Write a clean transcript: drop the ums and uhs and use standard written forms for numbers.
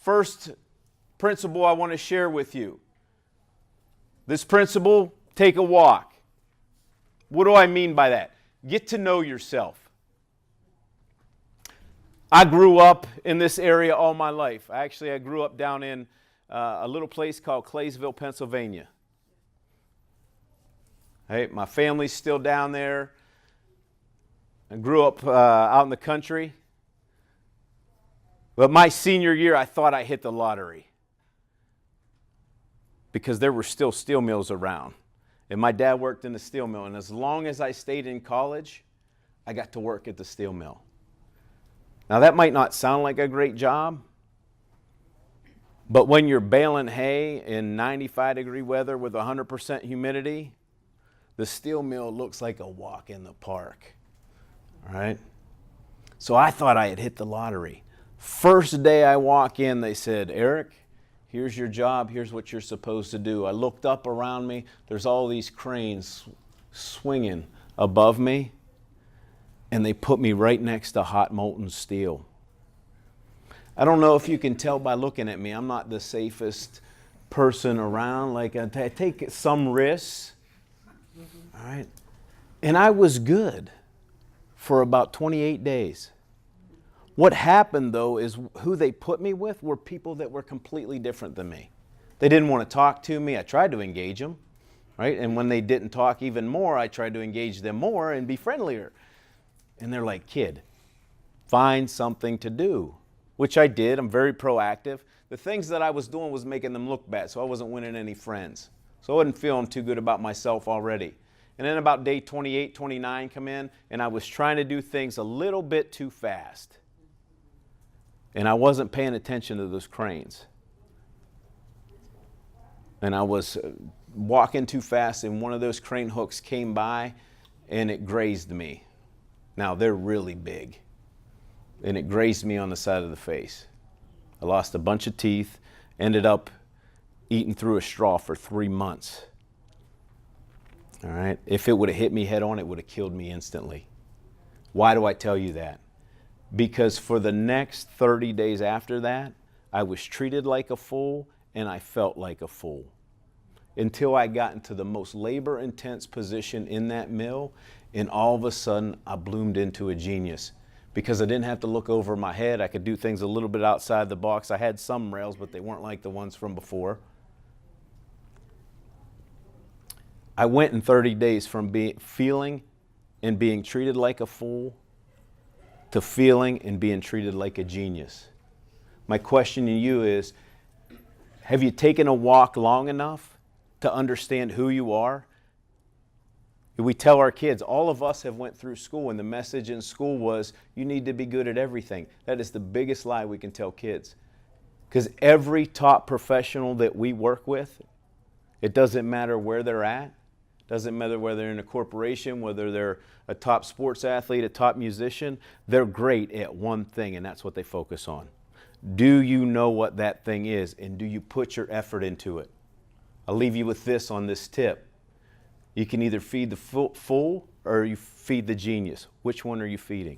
First principle I want to share with you. This principle, take a walk. What do I mean by that? Get to know yourself. I grew up in this area all my life. I grew up down in a little place called Claysville, Pennsylvania. Hey, my family's still down there. I grew up out in the country. But my senior year, I thought I hit the lottery because there were still steel mills around. And my dad worked in the steel mill. And as long as I stayed in college, I got to work at the steel mill. Now, that might not sound like a great job, but when you're baling hay in 95-degree weather with 100% humidity, the steel mill looks like a walk in the park. All right? So I thought I had hit the lottery. First day I walk in, they said, Eric, here's your job. Here's what you're supposed to do. I looked up around me. There's all these cranes swinging above me, and they put me right next to hot molten steel. I don't know if you can tell by looking at me. I'm not the safest person around. Like I take some risks. All right. And I was good for about 28 days. What happened, though, is who they put me with were people that were completely different than me. They didn't want to talk to me. I tried to engage them, right? And when they didn't talk even more, I tried to engage them more and be friendlier. And they're like, kid, find something to do, which I did. I'm very proactive. The things that I was doing was making them look bad, so I wasn't winning any friends. So I wasn't feeling too good about myself already. And then about day 28, 29 come in, and I was trying to do things a little bit too fast. And I wasn't paying attention to those cranes. And I was walking too fast, and one of those crane hooks came by, and it grazed me. Now, they're really big. And it grazed me on the side of the face. I lost a bunch of teeth, ended up eating through a straw for 3 months. All right? If it would have hit me head on, it would have killed me instantly. Why do I tell you that? Because for the next 30 days after that, I was treated like a fool and I felt like a fool. Until I got into the most labor-intense position in that mill, and all of a sudden I bloomed into a genius. Because I didn't have to look over my head. I could do things a little bit outside the box. I had some rails, but they weren't like the ones from before. I went in 30 days from feeling and being treated like a fool to feeling and being treated like a genius. My question to you is, have you taken a walk long enough to understand who you are? We tell our kids, all of us have went through school, and the message in school was, you need to be good at everything. That is the biggest lie we can tell kids. Because every top professional that we work with, it doesn't matter where they're at. Doesn't matter whether they're in a corporation, whether they're a top sports athlete, a top musician, they're great at one thing, and that's what they focus on. Do you know what that thing is, and do you put your effort into it? I'll leave you with this on this tip. You can either feed the fool or you feed the genius. Which one are you feeding?